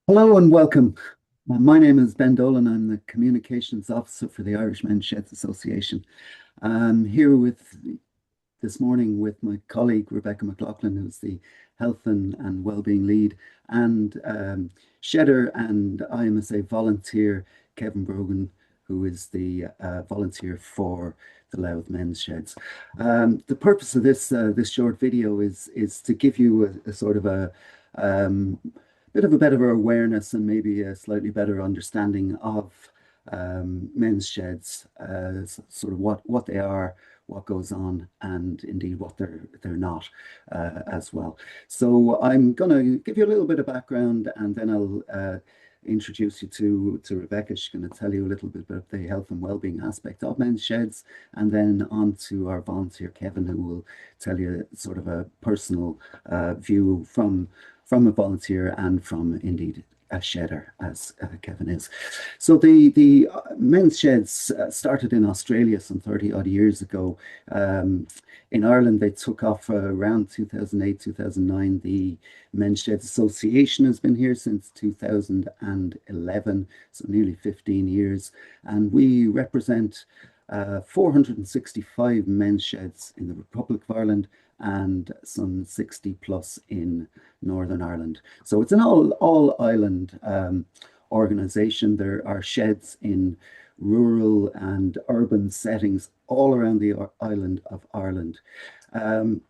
Hello and welcome. My name is Ben Dolan. I'm the Communications Officer for the Irish Men's Sheds Association. I'm here with this morning with my colleague Rebecca McLaughlin, who's the Health and Wellbeing Lead, and Shedder and IMSA volunteer Kevin Brogan, who is the volunteer for the Louth Men's Sheds. The purpose of this short video is to give you a sort of um, bit of a better awareness and maybe a slightly better understanding of men's sheds, sort of what they are, what goes on, and indeed what they're not as well. So I'm going to give you a little bit of background, and then I'll introduce you to Rebecca. She's going to tell you a little bit about the health and well-being aspect of men's sheds, and then on to our volunteer Kevin, who will tell you sort of a personal view from a volunteer and from indeed a shedder, as Kevin is. So the men's sheds started in Australia some 30 odd years ago. In Ireland, they took off around 2008, 2009. The Men's Sheds Association has been here since 2011, so nearly 15 years. And we represent 465 men's sheds in the Republic of Ireland and some 60 plus in Northern Ireland. So it's an all island organization. There are sheds in rural and urban settings all around the island of Ireland. Um,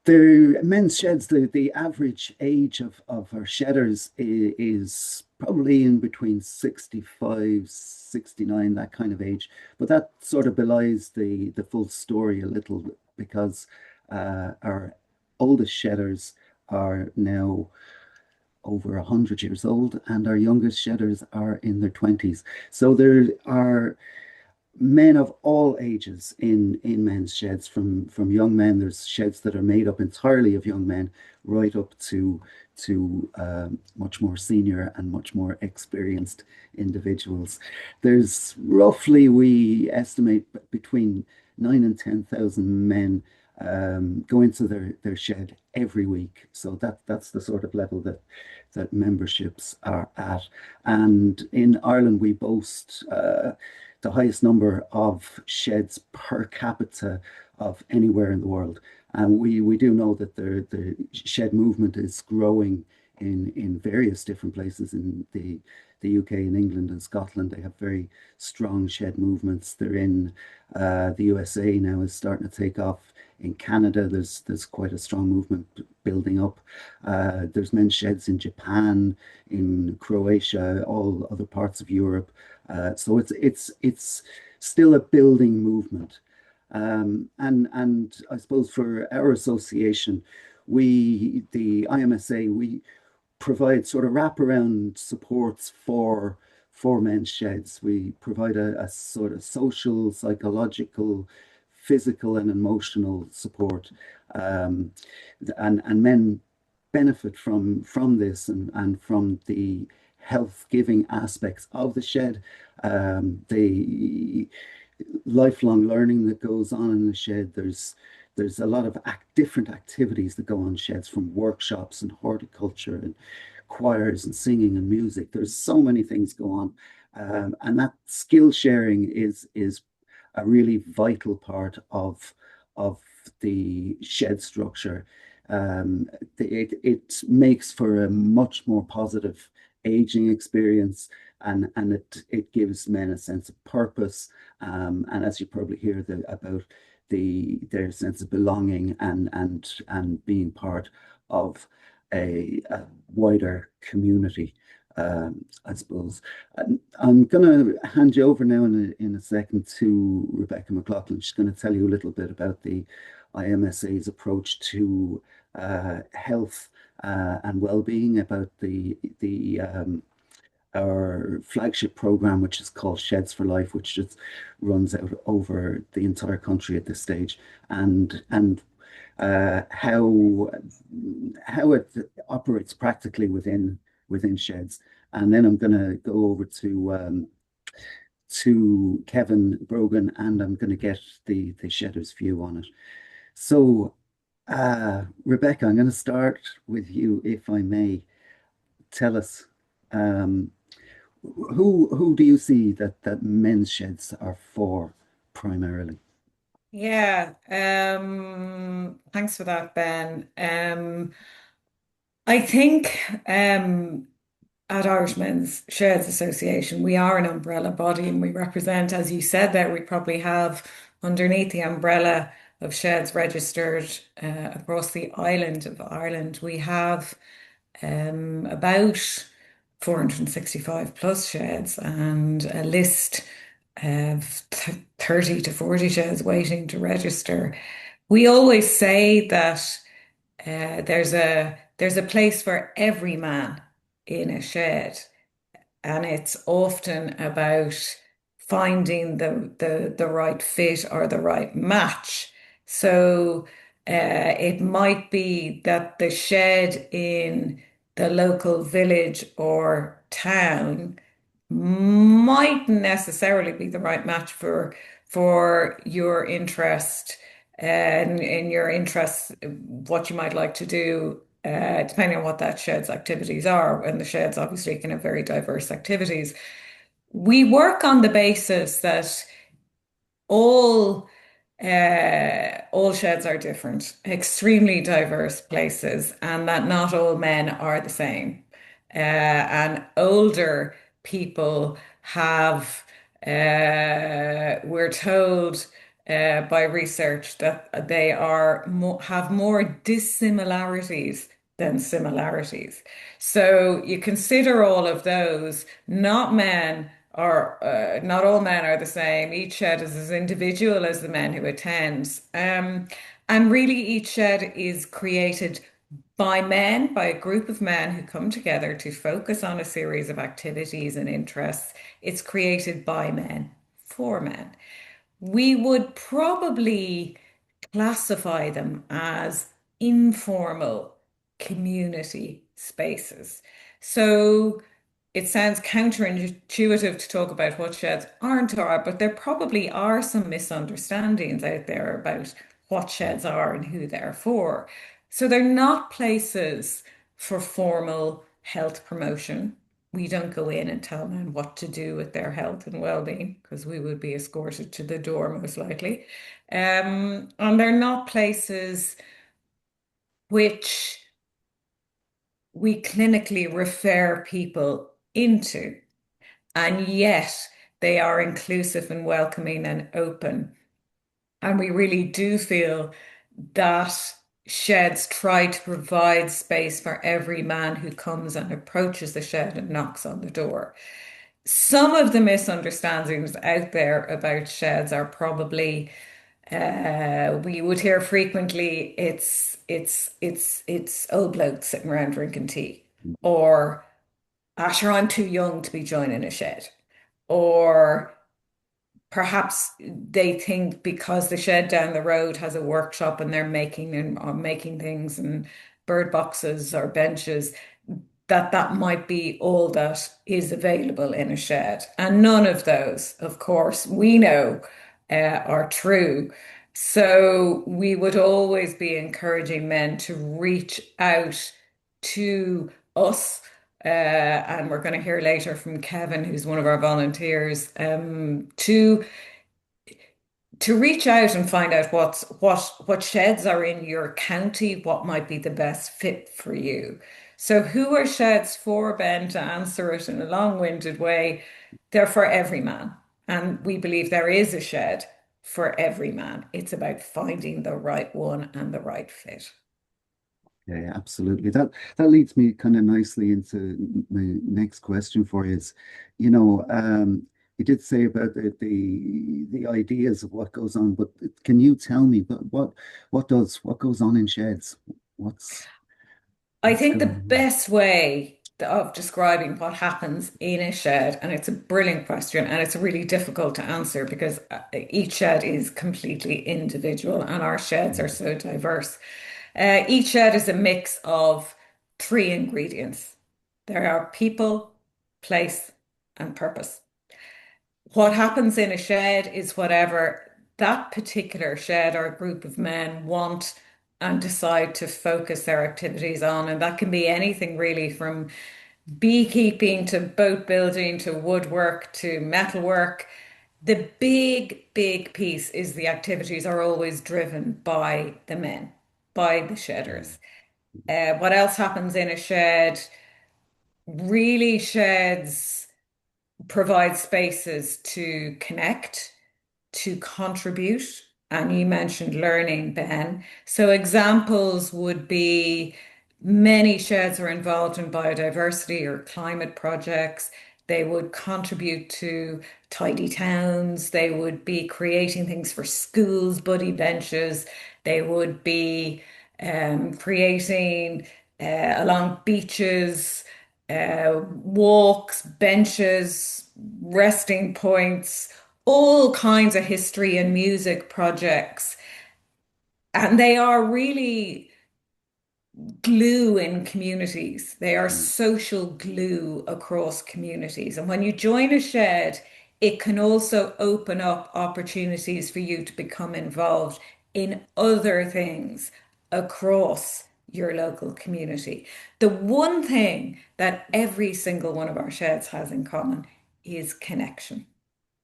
the men's sheds, the average age of our shedders is probably in between 65, 69, that kind of age. But that sort of belies the full story a little bit because our oldest shedders are now over 100 years old, and our youngest shedders are in their 20s. So there are men of all ages in men's sheds, from young men. There's sheds that are made up entirely of young men, right up to much more senior and much more experienced individuals. There's roughly, we estimate, between 9 and 10,000 men go into their shed every week. So that's the sort of level that memberships are at. And in Ireland, we boast the highest number of sheds per capita of anywhere in the world. And we do know that the shed movement is growing in various different places in the UK and England and Scotland. They have very strong shed movements. They're in the USA now, is starting to take off. In Canada, there's quite a strong movement building up. There's men's sheds in Japan, in Croatia, all other parts of Europe. So it's still a building movement. And I suppose for our association, the IMSA, we provide sort of wraparound supports for men's sheds. We provide a sort of social, psychological, physical, and emotional support, and men benefit from this and from the health giving aspects of the shed, the lifelong learning that goes on in the shed. There's a lot of different activities that go on sheds, from workshops and horticulture and choirs and singing and music. There's so many things go on, and that skill sharing is a really vital part of the shed structure. It makes for a much more positive aging experience, and it gives men a sense of purpose. And as you probably hear about their sense of belonging and being part of a wider community, I suppose. I'm going to hand you over now in a second to Rebecca McLaughlin. She's going to tell you a little bit about the IMSA's approach to health and well-being, about the our flagship program, which is called Sheds for Life, which just runs out over the entire country at this stage, and how it operates practically within sheds. And then I'm going to go over to Kevin Brogan, and I'm going to get the shedder's view on it. So, Rebecca, I'm going to start with you, if I may. Tell us, Um, who do you see that men's sheds are for primarily? Yeah, thanks for that, Ben. I think at Irishmen's Sheds Association, we are an umbrella body and we represent, as you said there, we probably have underneath the umbrella of sheds registered across the island of Ireland, we have about 465 plus sheds and a list of 30 to 40 sheds waiting to register. We always say that there's a place for every man in a shed, and it's often about finding the right fit or the right match. So it might be that the shed in the local village or town mightn't necessarily be the right match for your interest and in your interests, what you might like to do, depending on what that shed's activities are. And the sheds obviously can have very diverse activities. We work on the basis that all all sheds are different, extremely diverse places, and that not all men are the same. And older people have, we're told by research that they are mo have more dissimilarities than similarities. So you consider all of those, not all men are the same. Each shed is as individual as the men who attends. And really, each shed is created by men, by a group of men who come together to focus on a series of activities and interests. It's created by men for men. We would probably classify them as informal community spaces. So it sounds counterintuitive to talk about what sheds aren't or are, but there probably are some misunderstandings out there about what sheds are and who they're for. So they're not places for formal health promotion. We don't go in and tell men what to do with their health and well-being because we would be escorted to the door most likely. And they're not places which we clinically refer people into. And yet they are inclusive and welcoming and open. And we really do feel that sheds try to provide space for every man who comes and approaches the shed and knocks on the door. Some of the misunderstandings out there about sheds are probably we would hear frequently it's old blokes sitting around drinking tea, or sure, I'm too young to be joining a shed. Or perhaps they think because the shed down the road has a workshop and they're making things and bird boxes or benches, that might be all that is available in a shed. And none of those, of course, we know are true. So we would always be encouraging men to reach out to us. And we're going to hear later from Kevin, who's one of our volunteers, to reach out and find out what sheds are in your county, what might be the best fit for you. So who are sheds for, Ben, to answer it in a long-winded way? They're for every man. And we believe there is a shed for every man. It's about finding the right one and the right fit. Yeah, yeah, absolutely. That leads me kind of nicely into my next question for you is, you did say about the ideas of what goes on, but can you tell me what goes on in sheds? What's I what's think the going on? best way of describing what happens in a shed, and it's a brilliant question, and it's really difficult to answer because each shed is completely individual, and our sheds are so diverse. Each shed is a mix of three ingredients. There are people, place, and purpose. What happens in a shed is whatever that particular shed or group of men want and decide to focus their activities on. And that can be anything really from beekeeping to boat building to woodwork to metalwork. The big piece is the activities are always driven by the men, by the shedders. What else happens in a shed? Really, sheds provide spaces to connect, to contribute. And you mentioned learning, Ben. So examples would be many sheds are involved in biodiversity or climate projects. They would contribute to tidy towns. They would be creating things for schools, buddy benches. They would be creating along beaches, walks, benches, resting points, all kinds of history and music projects. And they are really glue in communities. They are Mm. social glue across communities. And when you join a shed, it can also open up opportunities for you to become involved in other things across your local community. The one thing that every single one of our sheds has in common is connection.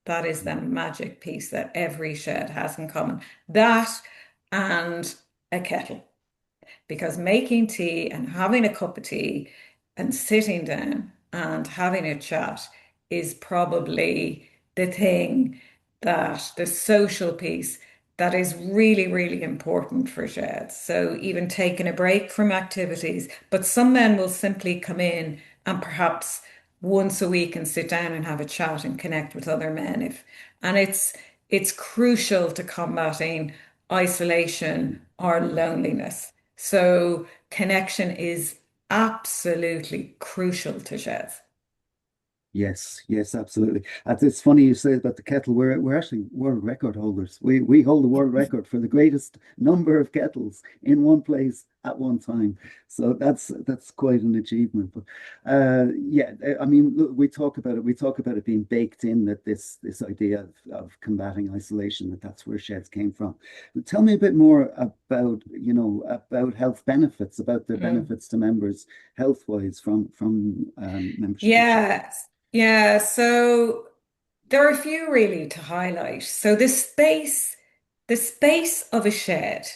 That is the magic piece that every shed has in common. That and a kettle, because making tea and having a cup of tea and sitting down and having a chat is probably the thing, that the social piece that is really important for sheds. So even taking a break from activities, but some men will simply come in and perhaps once a week and sit down and have a chat and connect with other men, if and it's crucial to combating isolation or loneliness. So connection is absolutely crucial to sheds. Yes, yes, absolutely. It's funny you say about the kettle. We're actually world record holders. We hold the world record for the greatest number of kettles in one place at one time. So that's quite an achievement. But yeah, I mean, look, we talk about it. We talk about it being baked in, that this idea of combating isolation, that's where sheds came from. But tell me a bit more about, about health benefits, about the Mm. benefits to members health wise from membership in sheds. Yes. Yeah. So there are a few really to highlight. So the space of a shed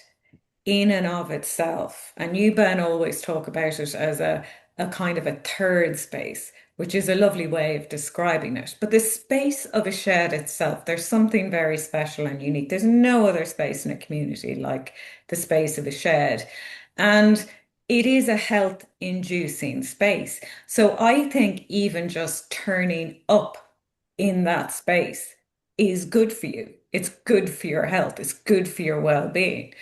in and of itself. And you, Ben, always talk about it as a kind of a third space, which is a lovely way of describing it. But the space of a shed itself, there's something very special and unique. There's no other space in a community like the space of a shed. And it is a health inducing space. So I think even just turning up in that space is good for you. It's good for your health. It's good for your well-being.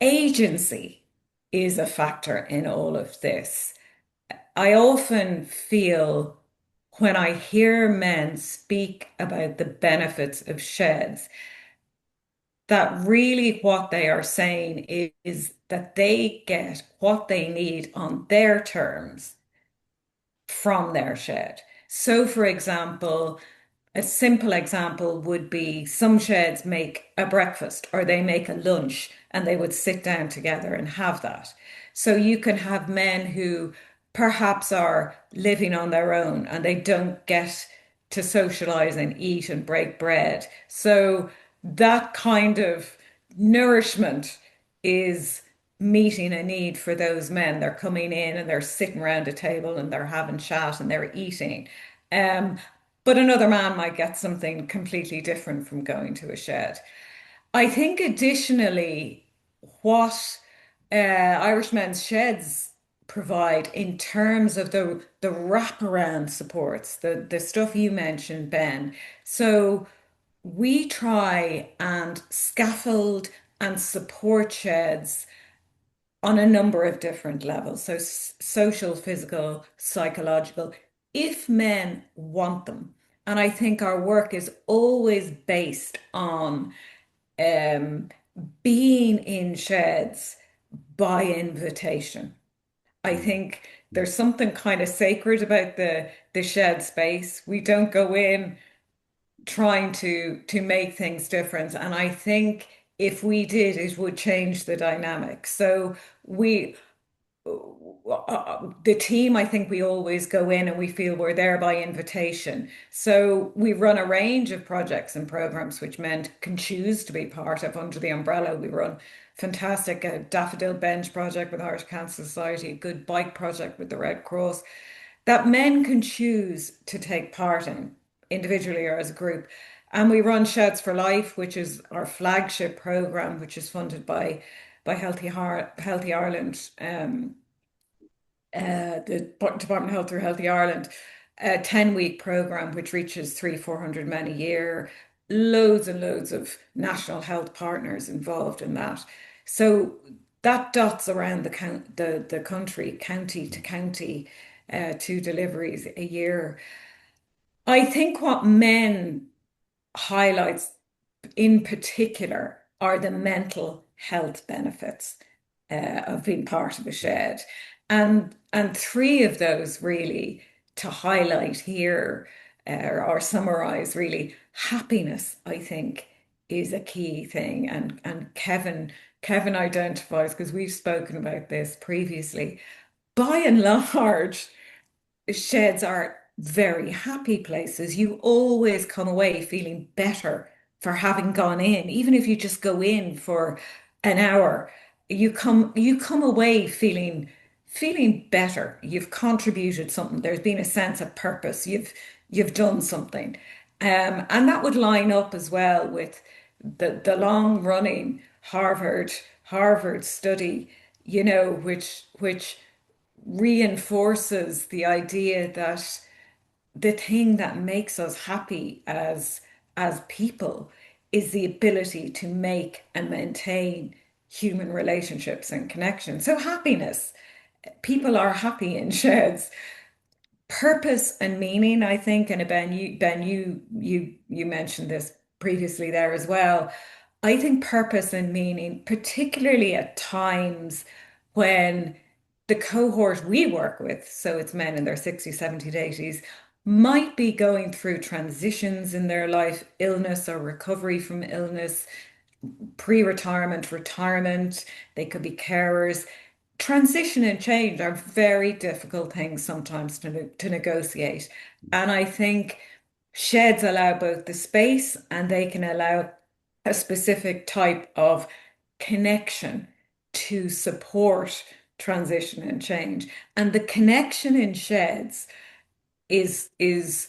Agency is a factor in all of this. I often feel when I hear men speak about the benefits of sheds, that really what they are saying is that they get what they need on their terms from their shed. So, for example, a simple example would be some sheds make a breakfast or they make a lunch and they would sit down together and have that. So you can have men who perhaps are living on their own and they don't get to socialize and eat and break bread. So that kind of nourishment is meeting a need for those men. They're coming in and they're sitting around a table and they're having chat and they're eating. Um, but another man might get something completely different from going to a shed. I think additionally, what Irish men's sheds provide in terms of the wraparound supports, the stuff you mentioned, Ben. So we try and scaffold and support sheds on a number of different levels. So social, physical, psychological, if men want them. And I think our work is always based on um, being in sheds by invitation. I Mm. think there's something kind of sacred about the shed space. We don't go in trying to make things different. And I think if we did, it would change the dynamic. So we the team, I think we always go in and we feel we're there by invitation. So we run a range of projects and programs which men can choose to be part of under the umbrella. We run fantastic daffodil bench project with Irish Cancer Society, a good bike project with the Red Cross that men can choose to take part in individually or as a group. And we run Sheds for Life, which is our flagship program, which is funded by Healthy Ireland. The Department of Health through Healthy Ireland, a 10-week program which reaches 400 men a year, loads and loads of national health partners involved in that. So that dots around the country, county to county, 2 deliveries a year. I think what men highlights in particular are the mental health benefits of being part of a shed. And three of those really to highlight here or summarize really happiness, I think, is a key thing. And Kevin identifies, because we've spoken about this previously, by and large, sheds are very happy places. You always come away feeling better for having gone in. Even if you just go in for an hour, you come away feeling better. You've contributed something. There's been a sense of purpose. You've done something. And that would line up as well with the long running Harvard study, which reinforces the idea that the thing that makes us happy as people is the ability to make and maintain human relationships and connections. So happiness, people are happy in sheds. Purpose and meaning, I think, and Ben, you mentioned this previously there as well. I think purpose and meaning, particularly at times when the cohort we work with, so it's men in their 60s, 70s, 80s, might be going through transitions in their life, illness or recovery from illness, pre-retirement, retirement, they could be carers. Transition and change are very difficult things sometimes to negotiate. And I think sheds allow both the space and they can allow a specific type of connection to support transition and change. And the connection in sheds is is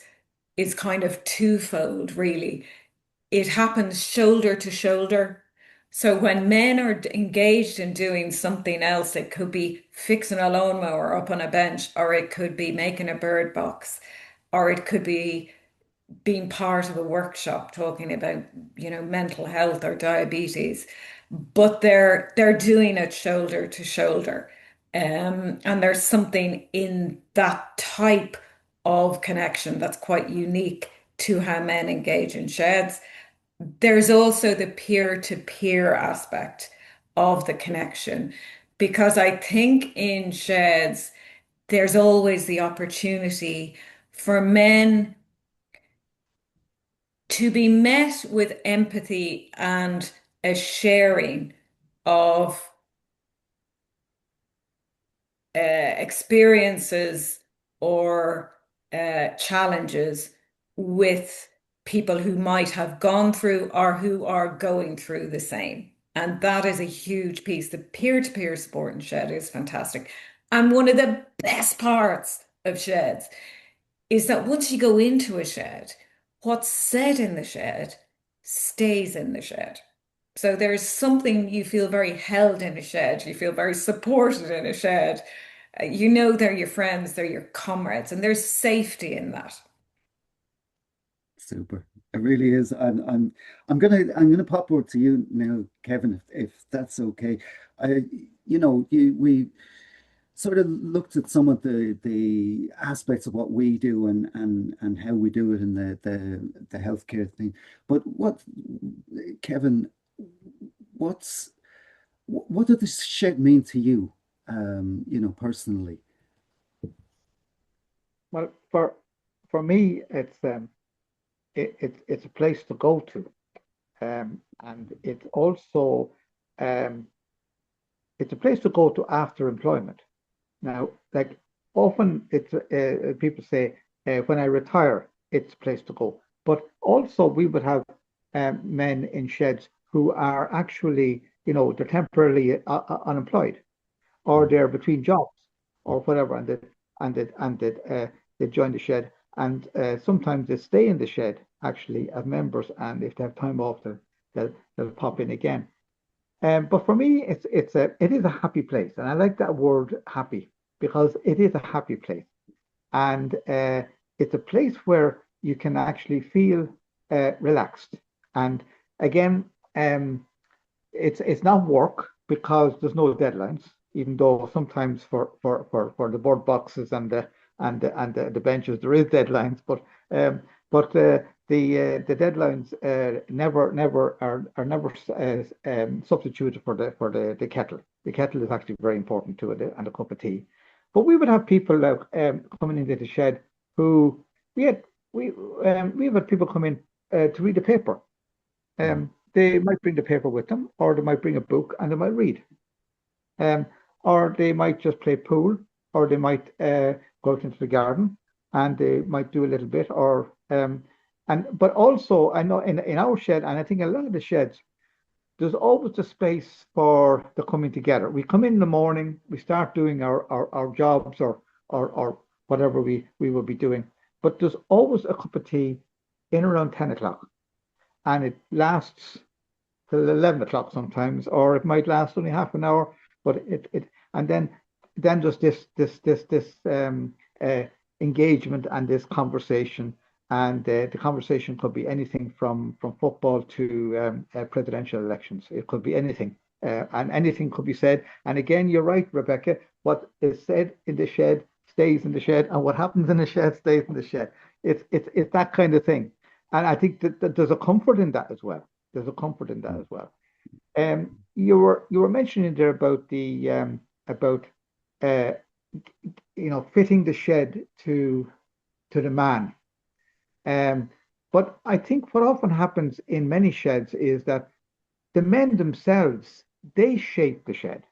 is kind of twofold, really. It happens shoulder to shoulder. So when men are engaged in doing something else, it could be fixing a lawnmower up on a bench, or it could be making a bird box, or it could be being part of a workshop talking about, mental health or diabetes. But they're doing it shoulder to shoulder. And there's something in that type of connection that's quite unique to how men engage in sheds. There's also the peer-to-peer aspect of the connection, because I think in sheds, there's always the opportunity for men to be met with empathy and a sharing of experiences or challenges with people who might have gone through or who are going through the same. And that is a huge piece. The peer-to-peer support in shed is fantastic. And one of the best parts of sheds is that once you go into a shed, what's said in the shed stays in the shed. So there's something, you feel very held in a shed, you feel very supported in a shed. You know they're your friends, they're your comrades, and there's safety in that. Super. It really is. I'm gonna pop over to you now, Kevin, if that's okay. I we sort of looked at some of the aspects of what we do and how we do it in the healthcare thing. But Kevin, what's what did this shed mean to you, personally? Well, for me, it's a place to go to, and it's also um, it's a place to go to after employment. Now, like often it's people say when I retire, it's a place to go. But also we would have men in sheds who are actually, they're temporarily unemployed, or they're between jobs or whatever, they join the shed, and sometimes they stay in the shed actually as members, and if they have time off, they'll pop in again. But for me, it is a happy place, and I like that word happy because it is a happy place, and it's a place where you can actually feel relaxed. And again, it's not work because there's no deadlines, even though sometimes for the board boxes and the benches there is deadlines, but the deadlines never are never substituted for the kettle. The kettle is actually very important to it, and a cup of tea. But we would have people coming into the shed who we had we've had people come in to read the paper. They might bring the paper with them, or they might bring a book and they might read. Um, or they might just play pool, or they might go out into the garden and they might do a little bit, or but also I know in our shed, and I think a lot of the sheds, there's always a space for the coming together. We come in the morning, we start doing our jobs or whatever we will be doing, but there's always a cup of tea in around 10 o'clock, and it lasts till 11 o'clock sometimes, or it might last only half an hour, but and then there's this engagement and this conversation, and the conversation could be anything from football to presidential elections. It could be anything, and anything could be said. And again, you're right, Rebecca. What is said in the shed stays in the shed, and what happens in the shed stays in the shed. It's that kind of thing, and I think that there's a comfort in that as well. There's a comfort in that as well. You were mentioning there about the about uh, fitting the shed to the man. Um, but I think what often happens in many sheds is that the men themselves, they shape the shed.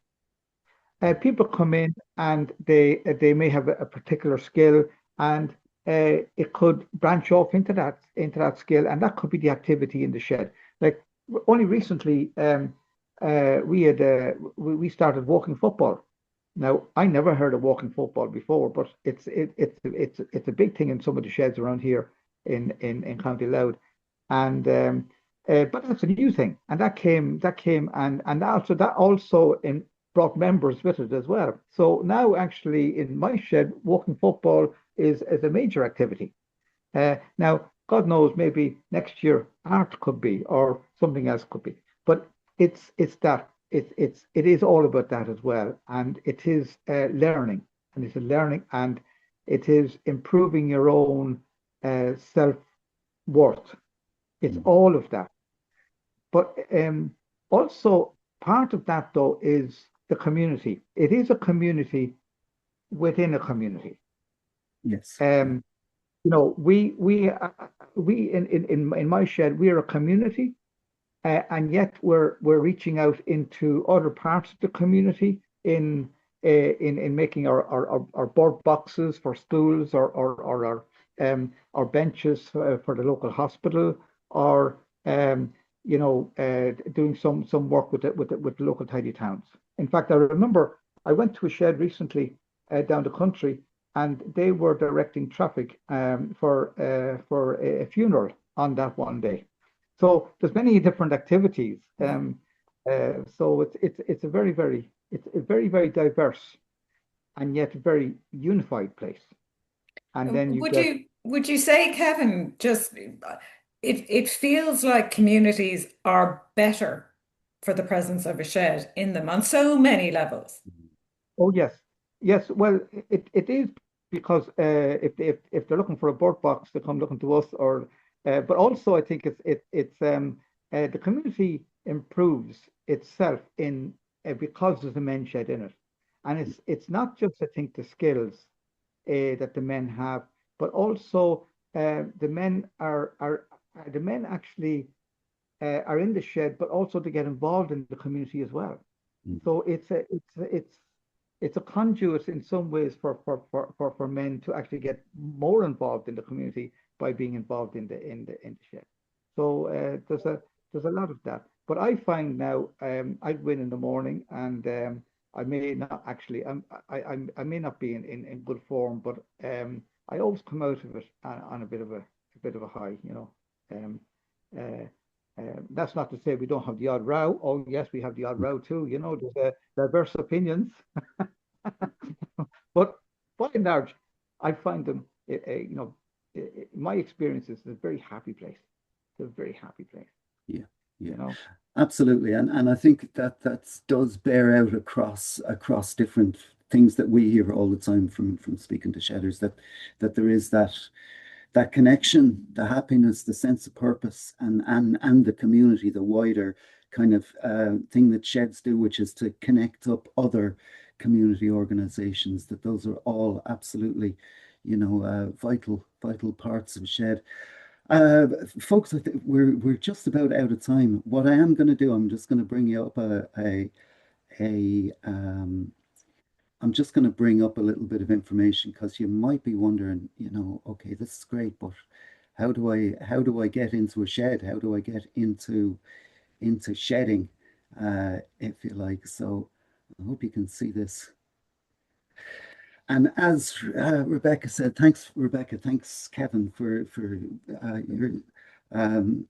People come in and they may have a particular skill, and it could branch off into that skill, and that could be the activity in the shed. Like only recently, we started walking football. Now I never heard of walking football before, but it's a big thing in some of the sheds around here in County Louth, and but that's a new thing, and that came and also that also brought members with it as well. So now actually in my shed, walking football is a major activity. Now, God knows, maybe next year art could be, or something else could be, but it is all about that as well, and it is learning, and it's a learning, and it is improving your own self worth. It's all of that, but also part of that though is the community. It is a community within a community. Yes. Um, we in my shed, we are a community, and yet we're reaching out into other parts of the community in making our board boxes for schools, or our benches for the local hospital, or doing some work with the local tidy towns. In fact, I remember I went to a shed recently down the country, and they were directing traffic for a funeral on that one day. So there's many different activities. So it's a very diverse and yet very unified place. And then you Would get you say, Kevin, just it feels like communities are better for the presence of a shed in them on so many levels. oh yes, yes. Well, it is because if they're looking for a board box, they come looking to us, or but also I think it's the community improves itself in because there's a men's shed in it, and it's not just I think the skills that the men have, but also the men actually are in the shed, but also to get involved in the community as well. Mm. So it's a conduit in some ways for men to actually get more involved in the community by being involved in the shed. So there's a lot of that. But I find now I go in the morning and I may not actually I may not be in good form, but I always come out of it on a bit of a high, you know. Um, uh, that's not to say we don't have the odd row. Oh yes, we have the odd row too. You know, there's diverse opinions. But by and large, I find them, my experience is a very happy place. It's a very happy place, Yeah, you yeah, know. absolutely. And I think that that does bear out across different things that we hear all the time from speaking to shedders, that there is that connection, the happiness, the sense of purpose, and the community, the wider kind of thing that sheds do, which is to connect up other community organizations. That those are all absolutely, vital parts of shed. Uh, Folks, I think we're just about out of time. What I am going to do, I'm just going to bring you up a I'm just going to bring up a little bit of information because you might be wondering, okay, this is great, but how do I get into a shed? How do I get into shedding, if you like? So I hope you can see this. And as Rebecca said, thanks, Rebecca. Thanks, Kevin, for your um,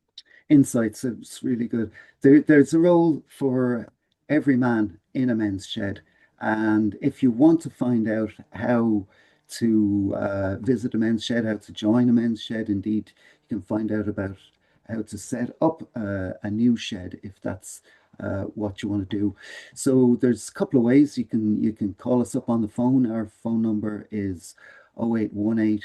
insights. It's really good. There's a role for every man in a men's shed. And if you want to find out how to visit a men's shed, how to join a men's shed, indeed, you can find out about how to set up a new shed if that's what you want to do. So there's a couple of ways you can call us up on the phone. Our phone number is 0818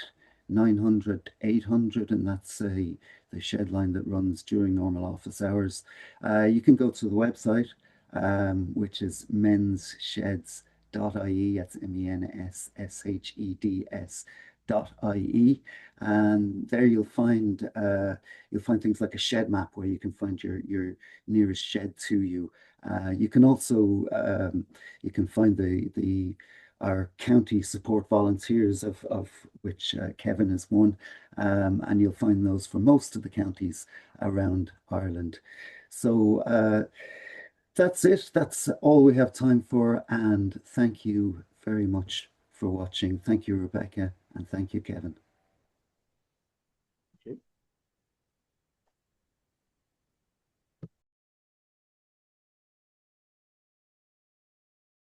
900 800, and that's the shed line that runs during normal office hours. You can go to the website, which is menssheds.ie. That's mensheds.ie. And there you'll find things like a shed map where you can find your nearest shed to you. You can also you can find the our county support volunteers, of which Kevin is one, and you'll find those for most of the counties around Ireland. So that's it. That's all we have time for. And thank you very much for watching. Thank you, Rebecca, and thank you, Kevin.